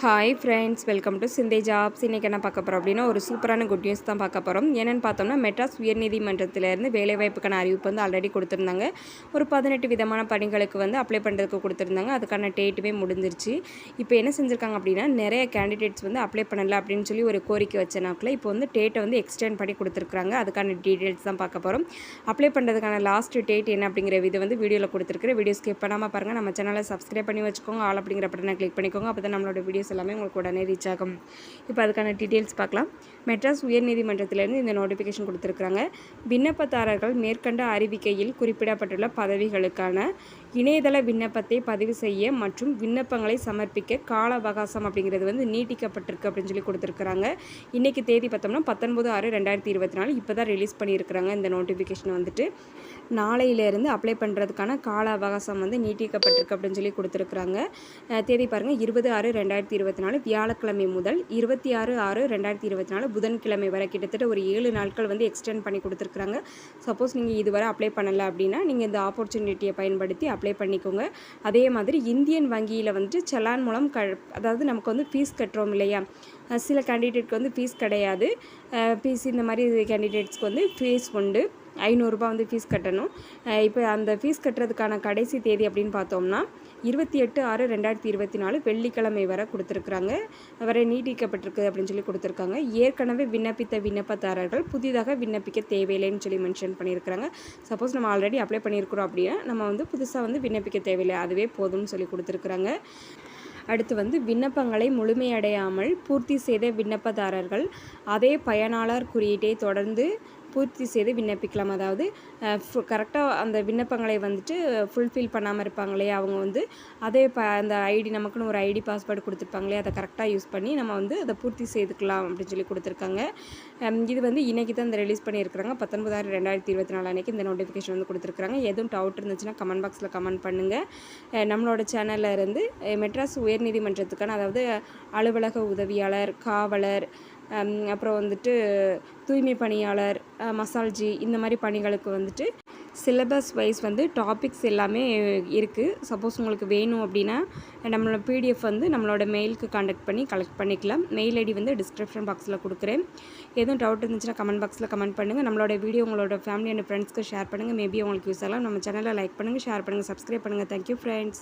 Hi friends, welcome to Shinde jobs. இன்றைக்கி என்ன பார்க்க போகிறோம் அப்படின்னா, ஒரு சூப்பரான குட் நியூஸ் தான் பார்க்க போகிறோம். என்னென்னு பார்த்தோம்னா, மெட்ராஸ் உயர்நீதிமன்றத்திலேருந்து வேலைவாய்ப்புக்கான அறிவிப்பு வந்து ஆல்ரெடி கொடுத்துருந்தாங்க. ஒரு 18 விதமான பணிகளுக்கு வந்து அப்ளை பண்ணுறதுக்கு கொடுத்துருந்தாங்க. அதுக்கான டேட்டுமே முடிஞ்சிருச்சு. இப்போ என்ன செஞ்சுருக்காங்க அப்படின்னா, நிறைய கேண்டிடேட்ஸ் வந்து அப்ளை பண்ணலை அப்படின்னு சொல்லி ஒரு கோரிக்கை வச்ச நாக்கில் இப்போ வந்து டேட்டை வந்து எக்ஸ்டெண்ட் பண்ணி கொடுத்துருக்குறாங்க. அதுக்கான டீட்டெயில்ஸ் தான் பார்க்க போகிறோம். அப்ளை பண்ணுறதுக்கான லாஸ்ட் டேட் என்ன அப்படிங்கிற இது வந்து வீடியோவில் கொடுத்துருக்குற வீடியோ ஸ்கிப் பண்ணாமல் பாருங்கள். நம்ம சேனலை சப்ஸ்கிரைப் பண்ணி வச்சுக்கோங்க. ஆல் அப்படிங்கிற பட்டனை கிளிக் பண்ணிக்கோங்க. அப்போ தான் நம்மளோட வீடியோஸ் எல்லாமே உங்களுக்கு உடனே ரீச் ஆகும். இப்போ அதுக்கான டீட்டெயில்ஸ் பார்க்கலாம். மெட்ராஸ் உயர்நீதிமன்றத்திலேருந்து இந்த நோட்டிஃபிகேஷன் கொடுத்துருக்குறாங்க. விண்ணப்பதாரர்கள் மேற்கண்ட அறிவிக்கையில் குறிப்பிடப்பட்டுள்ள பதவிகளுக்கான இணையதள விண்ணப்பத்தை பதிவு செய்ய மற்றும் விண்ணப்பங்களை சமர்ப்பிக்க கால அவகாசம் அப்படிங்கிறது வந்து நீட்டிக்கப்பட்டிருக்கு அப்படின்னு சொல்லி கொடுத்துருக்குறாங்க. இன்றைக்கி தேதி பார்த்தோம்னா 19/6/2024 இப்போ தான் ரிலீஸ் பண்ணியிருக்கிறாங்க. இந்த நோட்டிஃபிகேஷன் வந்துட்டு நாளையிலேருந்து அப்ளை பண்ணுறதுக்கான கால அவகாசம் வந்து நீட்டிக்கப்பட்டிருக்கு அப்படின்னு சொல்லி கொடுத்துருக்குறாங்க. தேதி பாருங்கள், 20/6/2024 வியாழக்கிழமை முதல் 26/6/2024 புதன்கிழமை வரை கிட்டத்தட்ட ஒரு 7 நாட்கள் வந்து எக்ஸ்டெண்ட் பண்ணி கொடுத்துருக்குறாங்க. சப்போஸ் நீங்கள் இதுவரை அப்ளை பண்ணலை அப்படின்னா நீங்கள் இந்த ஆப்பர்ச்சுனிட்டியை பயன்படுத்தி அப்ளை பண்ணிக்கோங்க. அதே மாதிரி இந்தியன் வங்கியில் வந்துட்டு செலான் மூலம் அதாவது நமக்கு வந்து ஃபீஸ் கட்டுறோம் இல்லையா, சில கேண்டிடேட்க்கு வந்து ஃபீஸ் கிடையாது. இந்த மாதிரி கேண்டிடேட்ஸ்க்கு வந்து ஃபீஸ் உண்டு. 500 ரூபாய் வந்து ஃபீஸ் கட்டணும். இப்போ அந்த ஃபீஸ் கட்டுறதுக்கான கடைசி தேதி அப்படின்னு பார்த்தோம்னா 28/6/2024 வெள்ளிக்கிழமை வரை கொடுத்துருக்குறாங்க. வரை நீட்டிக்கப்பட்டிருக்கு அப்படின்னு சொல்லி கொடுத்துருக்காங்க. ஏற்கனவே விண்ணப்பித்த விண்ணப்பதாரர்கள் புதிதாக விண்ணப்பிக்க தேவையில்லைன்னு சொல்லி மென்ஷன் பண்ணியிருக்கிறாங்க. சப்போஸ் நம்ம ஆல்ரெடி அப்ளை பண்ணியிருக்கிறோம் அப்படின்னா நம்ம வந்து புதுசாக வந்து விண்ணப்பிக்க தேவையில்லை, அதுவே போதும்னு சொல்லி கொடுத்துருக்குறாங்க. அடுத்து வந்து விண்ணப்பங்களை முழுமையடையாமல் பூர்த்தி செய்த விண்ணப்பதாரர்கள் அதே பயனாளர் குறியீட்டை தொடர்ந்து பூர்த்தி செய்து விண்ணப்பிக்கலாம். அதாவது கரெக்டாக அந்த விண்ணப்பங்களை வந்துட்டு ஃபுல்ஃபில் பண்ணாமல் இருப்பாங்களே, அவங்க வந்து அதே அந்த ஐடி நமக்குன்னு ஒரு ஐடி பாஸ்வேர்டு கொடுத்துருப்பாங்களே, அதை கரெக்டாக யூஸ் பண்ணி நம்ம வந்து அதை பூர்த்தி செய்துக்கலாம் அப்படின்னு சொல்லி கொடுத்துருக்காங்க. இது வந்து இன்றைக்கி தான் இந்த ரிலீஸ் பண்ணியிருக்கிறாங்க. 19/6/2024 அன்றைக்கி இந்த நோட்டிஃபிகேஷன் வந்து கொடுத்துருக்குறாங்க. எதுவும் டவுட் இருந்துச்சுன்னா கமெண்ட் பாக்ஸில் கமெண்ட் பண்ணுங்கள். நம்மளோட சேனலில் இருந்து மெட்ராஸ் உயர்நீதிமன்றத்துக்கான அதாவது அலுவலக உதவியாளர், காவலர், அப்புறம் வந்துட்டு தூய்மை பணியாளர், மசால்ஜி, இந்த மாதிரி பணிகளுக்கு வந்துட்டு சிலபஸ் வைஸ் வந்து டாபிக்ஸ் எல்லாமே இருக்குது. சப்போஸ் உங்களுக்கு வேணும் அப்படின்னா நம்மளோட பிடிஎஃப் வந்து நம்மளோட மெயிலுக்கு கான்டாக்ட் பண்ணி கலெக்ட் பண்ணிக்கலாம். மெயில் ஐடி வந்து டிஸ்கிரிப்ஷன் பாக்ஸில் கொடுக்குறேன். எதுவும் டவுட் இருந்துச்சுன்னா கமெண்ட் பாக்ஸில் கமெண்ட் பண்ணுங்கள். நம்மளோட வீடியோ உங்களோட ஃபேமிலி அண்ட் ஃப்ரெண்ட்ஸ்க்கு ஷேர் பண்ணுங்கள். மேபி உங்களுக்கு யூஸ் ஆகலாம். நம்ம சேனலை லைக் பண்ணுங்கள், ஷேர் பண்ணுங்கள், சப்ஸ்கிரைப் பண்ணுங்கள். Thank you friends.